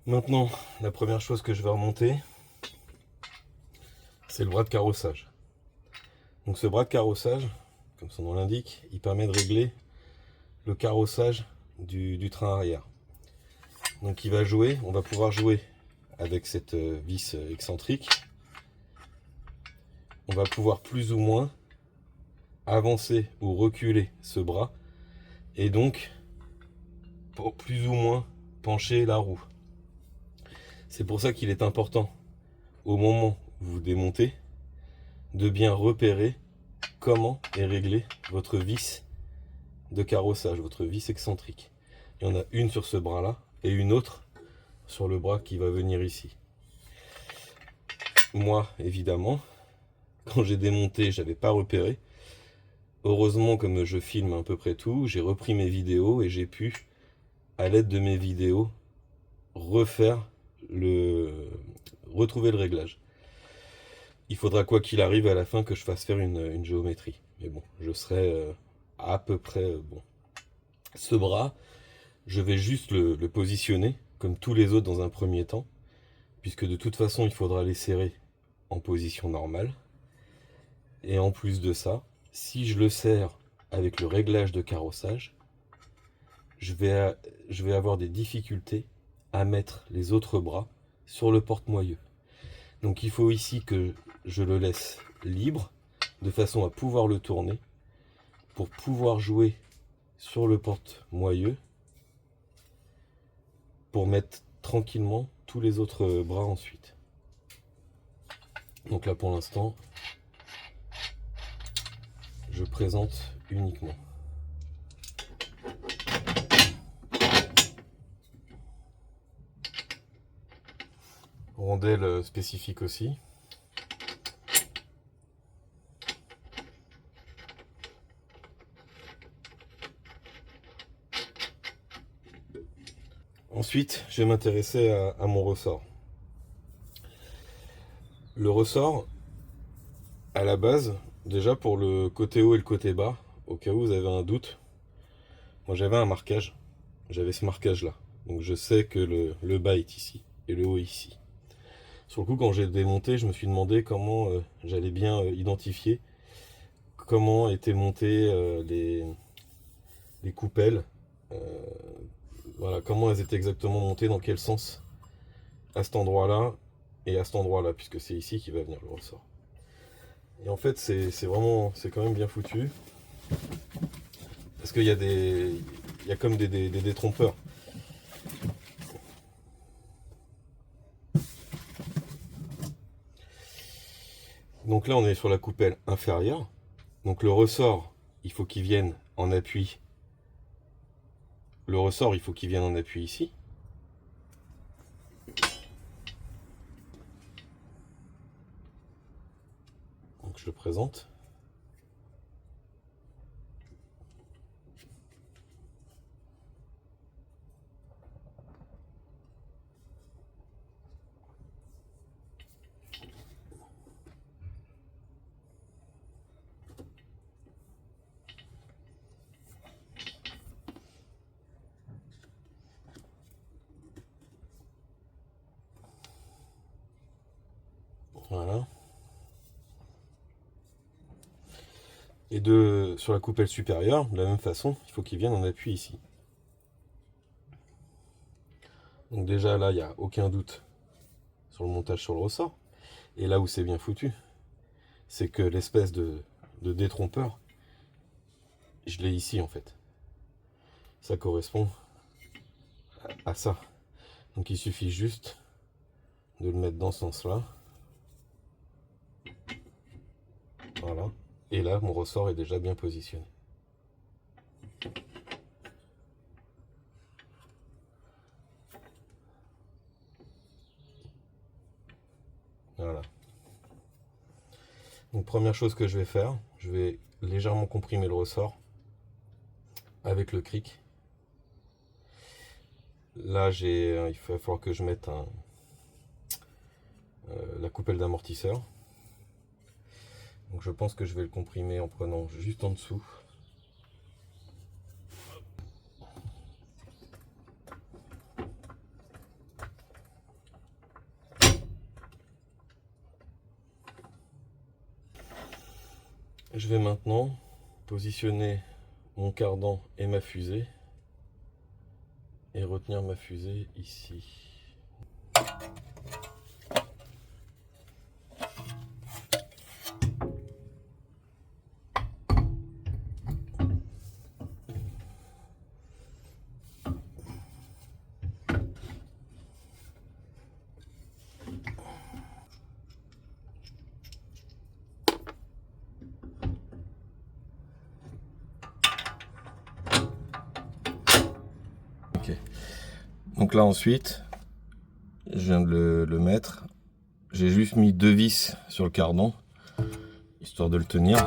Maintenant, la première chose que je vais remonter, c'est le bras de carrossage. Donc ce bras de carrossage, comme son nom l'indique, il permet de régler le carrossage du train arrière. Donc on va pouvoir jouer avec cette vis excentrique. On va pouvoir plus ou moins avancer ou reculer ce bras et donc pour plus ou moins pencher la roue. C'est pour ça qu'il est important, au moment où vous démontez, de bien repérer comment est réglée votre vis de carrossage, votre vis excentrique. Il y en a une sur ce bras-là et une autre sur le bras qui va venir ici. Moi, évidemment, quand j'ai démonté, j'avais pas repéré. Heureusement, comme je filme à peu près tout, j'ai repris mes vidéos et j'ai pu, à l'aide de mes vidéos, retrouver le réglage. Il faudra quoi qu'il arrive à la fin que je fasse faire une géométrie. Mais bon, je serai à peu près bon. Ce bras, je vais juste le positionner, comme tous les autres dans un premier temps, puisque de toute façon, il faudra les serrer en position normale. Et en plus de ça, si je le serre avec le réglage de carrossage, je vais avoir des difficultés à mettre les autres bras sur le porte-moyeu. Donc il faut ici que je le laisse libre, de façon à pouvoir le tourner, pour pouvoir jouer sur le porte-moyeu, pour mettre tranquillement tous les autres bras ensuite. Donc là pour l'instant, je présente uniquement. Rondelle spécifique aussi. Ensuite, je vais m'intéresser à mon ressort. Le ressort, à la base, déjà pour le côté haut et le côté bas, au cas où vous avez un doute, moi j'avais un marquage, j'avais ce marquage là. Donc je sais que le bas est ici et le haut est ici. Sur le coup, quand j'ai démonté, je me suis demandé comment j'allais bien identifier comment étaient montées les coupelles, voilà, comment elles étaient exactement montées, dans quel sens, à cet endroit-là et à cet endroit-là, puisque c'est ici qui va venir le ressort. Et en fait, c'est quand même bien foutu, parce qu'il y a comme des détrompeurs. Donc là, on est sur la coupelle inférieure. Donc le ressort, il faut qu'il vienne en appui. Le ressort, il faut qu'il vienne en appui ici. Donc je le présente. Voilà. Et sur la coupelle supérieure, de la même façon, il faut qu'il vienne en appui ici. Donc déjà là, il n'y a aucun doute sur le montage sur le ressort. Et là où c'est bien foutu, c'est que l'espèce de détrompeur, je l'ai ici en fait. Ça correspond à ça. Donc il suffit juste de le mettre dans ce sens-là. Voilà. Et là, mon ressort est déjà bien positionné. Voilà. Donc première chose que je vais faire, je vais légèrement comprimer le ressort avec le cric. Là, il va falloir que je mette la coupelle d'amortisseur. Donc je pense que je vais le comprimer en prenant juste en dessous. Je vais maintenant positionner mon cardan et ma fusée et retenir ma fusée ici. Ok. Donc là ensuite, je viens de le mettre. J'ai juste mis 2 vis sur le cardan, histoire de le tenir.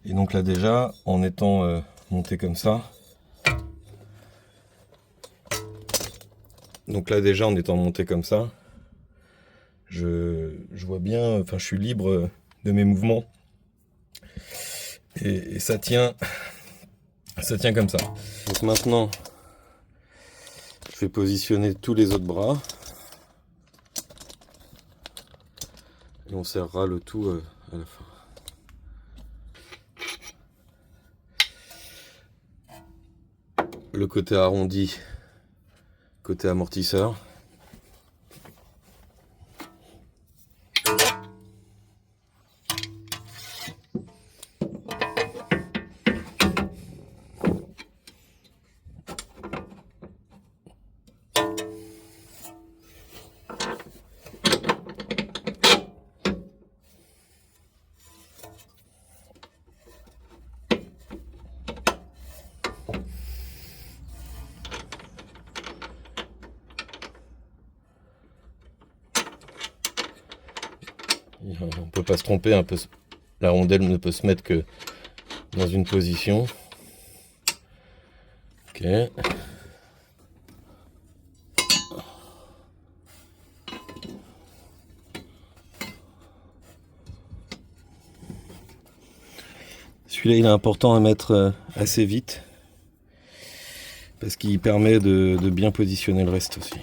Et donc là déjà, en étant monté comme ça, je vois bien, enfin je suis libre de mes mouvements. Et ça tient comme ça. Donc maintenant, je vais positionner tous les autres bras. Et on serrera le tout à la fin. Le côté arrondi, côté amortisseur. On peut pas se tromper, un peu. La rondelle ne peut se mettre que dans une position. Ok. Celui-là, il est important à mettre assez vite parce qu'il permet de bien positionner le reste aussi.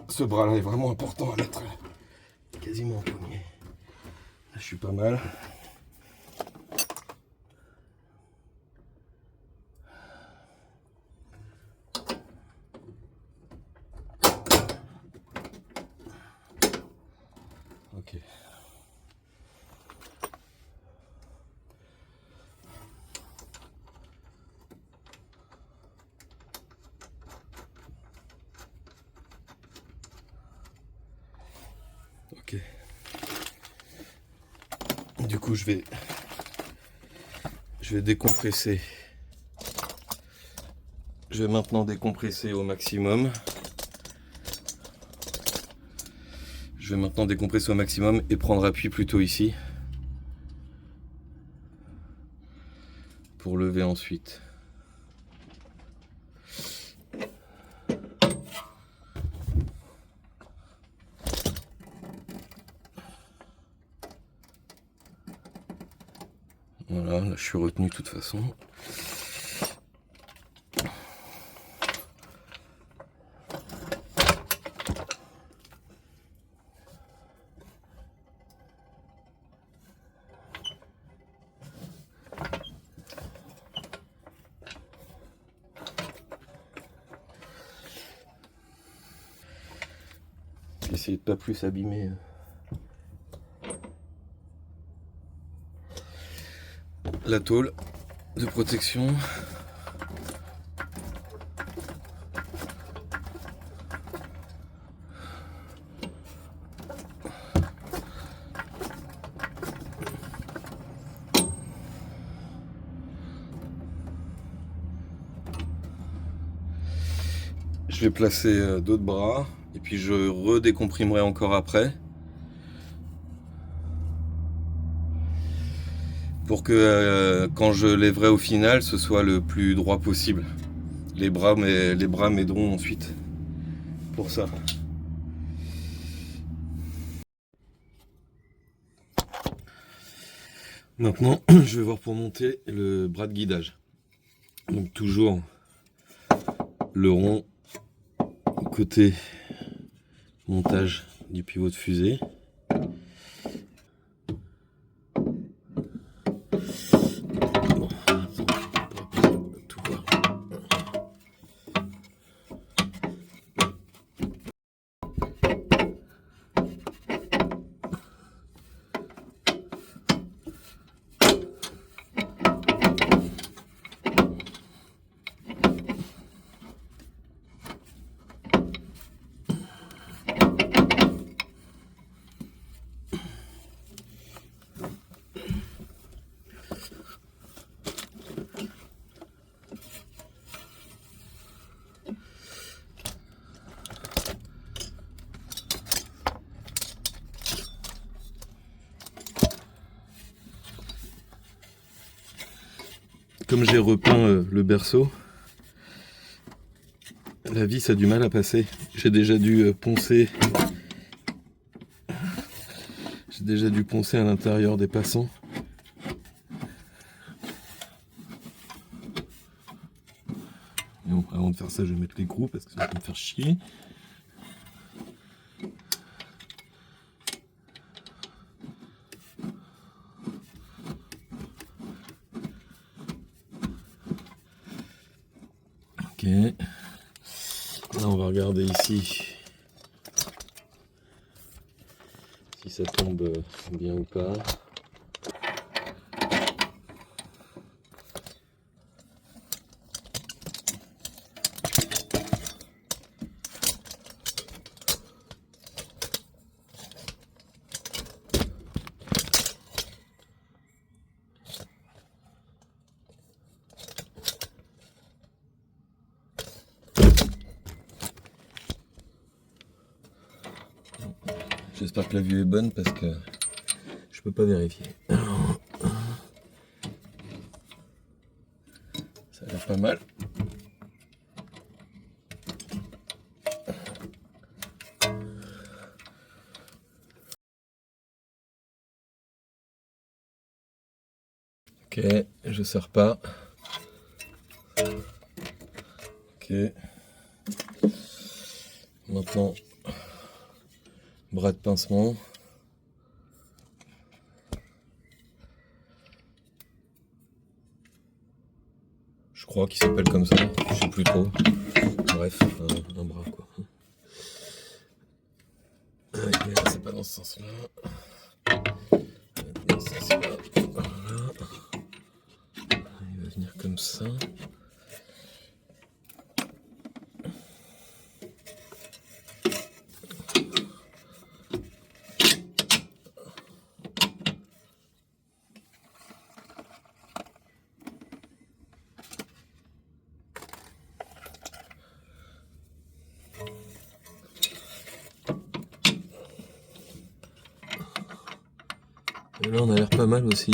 Ce bras-là est vraiment important à mettre quasiment en premier. Là, je suis pas mal. Ok. Ok. Du coup, je vais décompresser. Je vais maintenant décompresser au maximum. Et prendre appui plutôt ici pour lever ensuite. Voilà, là je suis retenu de toute façon. Essayer de pas plus abîmer la tôle de protection. Je je vais placer d'autres bras et puis je redécomprimerai encore après pour que quand je lèverai au final ce soit le plus droit possible. Les bras m'aideront ensuite pour ça. Maintenant, je vais voir pour monter le bras de guidage. Donc toujours le rond côté montage du pivot de fusée. Bon, tout voir. Comme j'ai repeint le berceau, la vis a du mal à passer. J'ai déjà dû poncer. J'ai déjà dû poncer à l'intérieur des passants. Et bon, avant de faire ça, je vais mettre l'écrou parce que ça va me faire chier. Ok. Là, on va regarder ici si ça tombe bien ou pas. J'espère que la vue est bonne parce que je peux pas vérifier. Alors, ça a l'air pas mal. Ok, je sers pas. Ok. Maintenant, bras de pincement. Je crois qu'il s'appelle comme ça, je sais plus trop. Bref, un bras quoi. Ouais, c'est pas dans ce sens-là. Dans ce sens-là. Voilà. Il va venir comme ça. Et là, on a l'air pas mal aussi.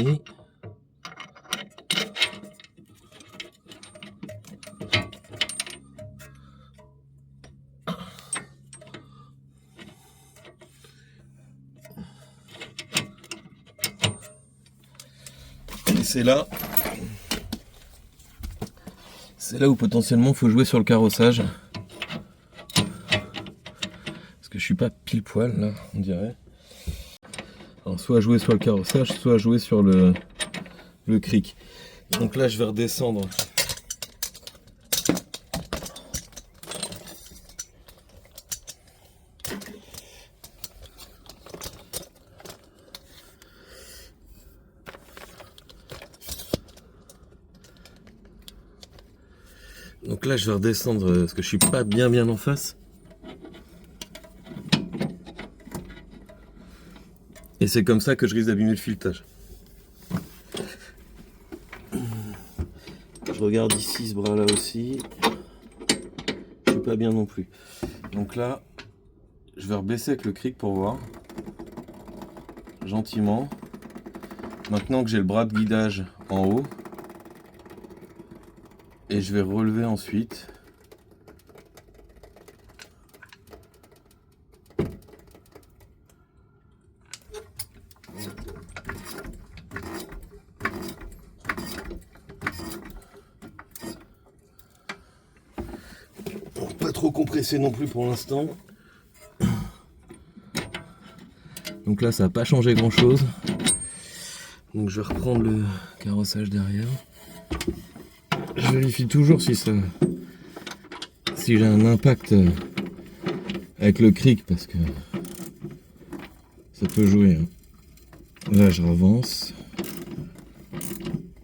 Et c'est là où potentiellement il faut jouer sur le carrossage. Parce que je suis pas pile poil là, on dirait. Alors, soit jouer sur le carrossage, soit jouer sur le cric. Donc là, je vais redescendre. Donc là, je vais redescendre parce que je suis pas bien en face. Et c'est comme ça que je risque d'abîmer le filetage. Je regarde ici ce bras là aussi. Je suis pas bien non plus. Donc là, je vais rebaisser avec le cric pour voir. Gentiment. Maintenant que j'ai le bras de guidage en haut. Et je vais relever ensuite. Pas trop compressé non plus pour l'instant. Donc là ça n'a pas changé grand chose. Donc je vais reprendre le carrossage derrière. Je vérifie toujours si j'ai un impact avec le cric parce que ça peut jouer. Hein. Là je avance.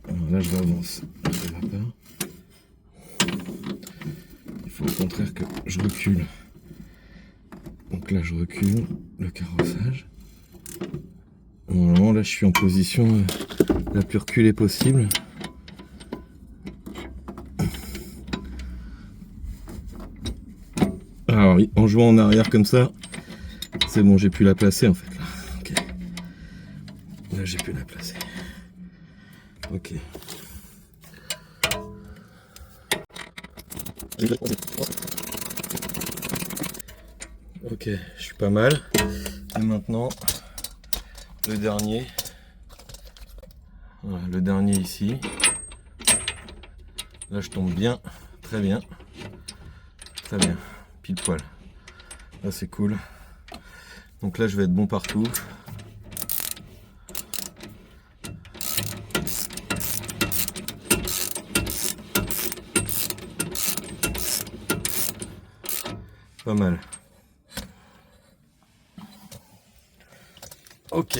Alors là je avance. Ça va pas. Il faut au contraire que je recule. Donc là je recule le carrossage. Normalement là je suis en position la plus reculée possible. Alors oui, en jouant en arrière comme ça, c'est bon, j'ai pu la placer en fait là. Okay. Là j'ai pu la placer. Ok. Ok, je suis pas mal. Et maintenant, le dernier. Voilà, le dernier ici. Là je tombe bien, très bien. Très bien, pile poil. Là c'est cool. Donc là je vais être bon partout. Pas mal. Ok.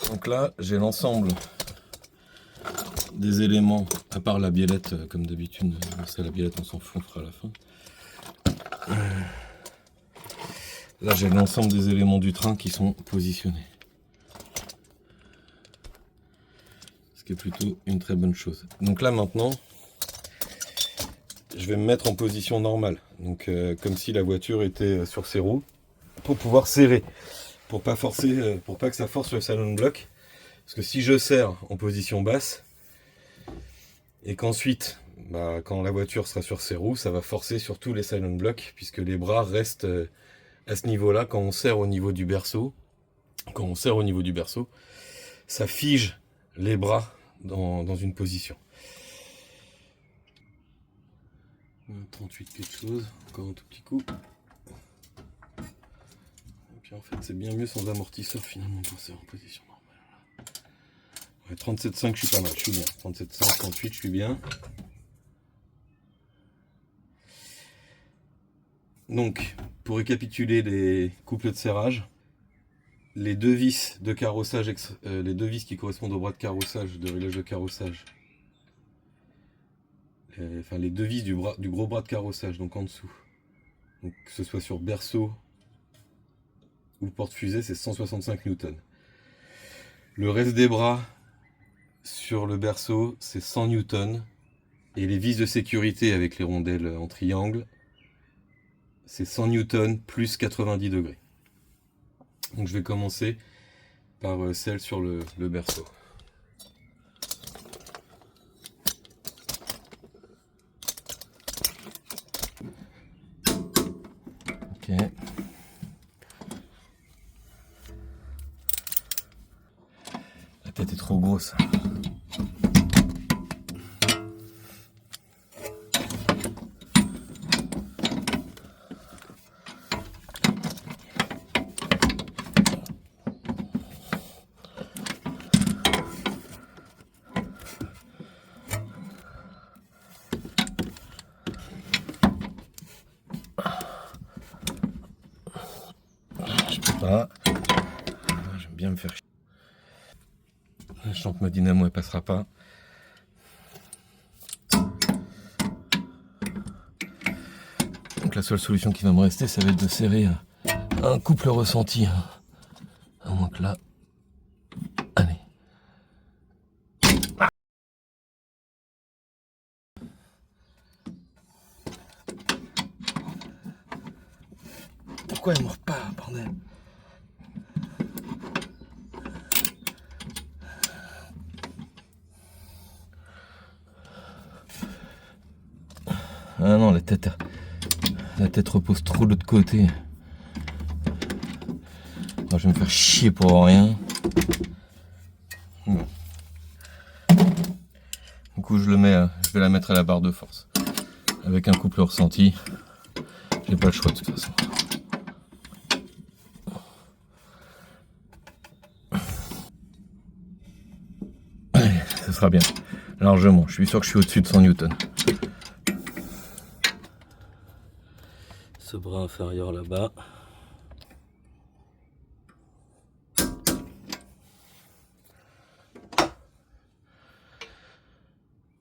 Donc là j'ai l'ensemble des éléments, à part la biellette, comme d'habitude, c'est la biellette, on s'en fout, on fera à la fin. Là j'ai l'ensemble des éléments du train qui sont positionnés. Ce qui est plutôt une très bonne chose. Donc là maintenant, je vais me mettre en position normale. Donc comme si la voiture était sur ses roues, pour pouvoir serrer, pour pas que ça force le salon bloc. Parce que si je serre en position basse, et qu'ensuite, quand la voiture sera sur ses roues, ça va forcer sur tous les silent blocks, puisque les bras restent à ce niveau-là. Quand on serre au niveau du berceau, ça fige les bras dans une position. 38 quelque chose, encore un tout petit coup. Et puis en fait, c'est bien mieux sans amortisseur finalement pour serrer en position normale. Ouais, 37,5, je suis pas mal, je suis bien. 37,5, 38, je suis bien. Donc, pour récapituler les couples de serrage, les deux vis de carrossage, les deux vis qui correspondent au bras de carrossage, de réglage de carrossage, les deux vis du gros bras de carrossage, donc en dessous, donc que ce soit sur berceau ou porte-fusée, c'est 165 Newton. Le reste des bras sur le berceau, c'est 100 Newton. Et les vis de sécurité avec les rondelles en triangle, c'est 100 Newton plus 90 degrés. Donc je vais commencer par celle sur le berceau. Ok. La tête est trop grosse. J'aime bien me faire chier. Je sens que ma dynamo elle passera pas. Donc la seule solution qui va me rester, ça va être de serrer un couple ressenti. À moins que là. Allez. pourquoi elle mord pas, bordel? Ah non, la tête repose trop de l'autre côté. Oh, je vais me faire chier pour rien. Du coup, je vais la mettre à la barre de force. Avec un couple ressenti. J'ai pas le choix de toute façon. Allez, ça sera bien. Largement. Je suis sûr que je suis au-dessus de 100 newtons. Ce bras inférieur là-bas.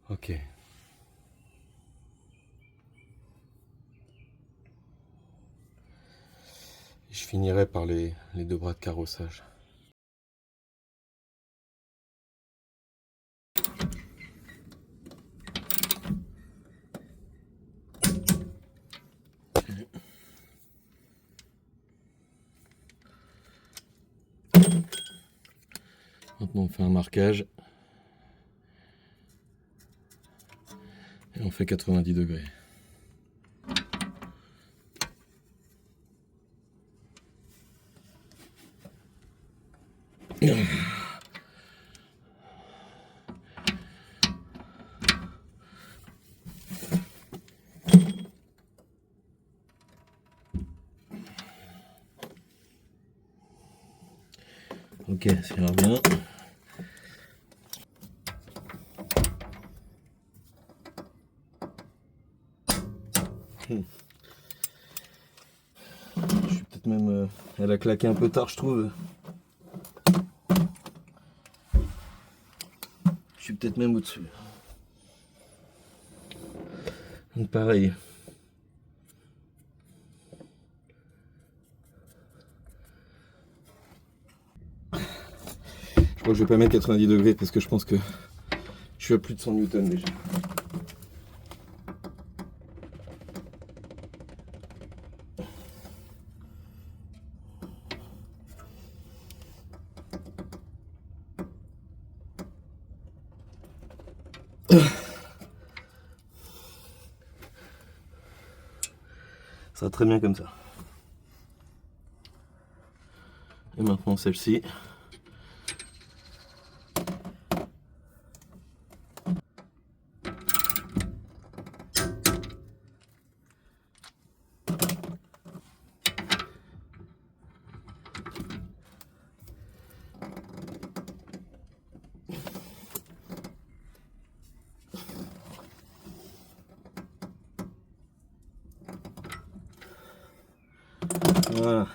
Ok. Je finirai par les deux bras de carrossage. Maintenant on fait un marquage. Et on fait 90 degrés. Ok, ça ira bien. Je suis peut-être même... elle a claqué un peu tard, je trouve. Je suis peut-être même au-dessus. Donc pareil. Je crois que je vais pas mettre 90 degrés parce que je pense que je suis à plus de 100 newtons déjà. Ça va très bien comme ça. Et maintenant celle-ci. Voilà.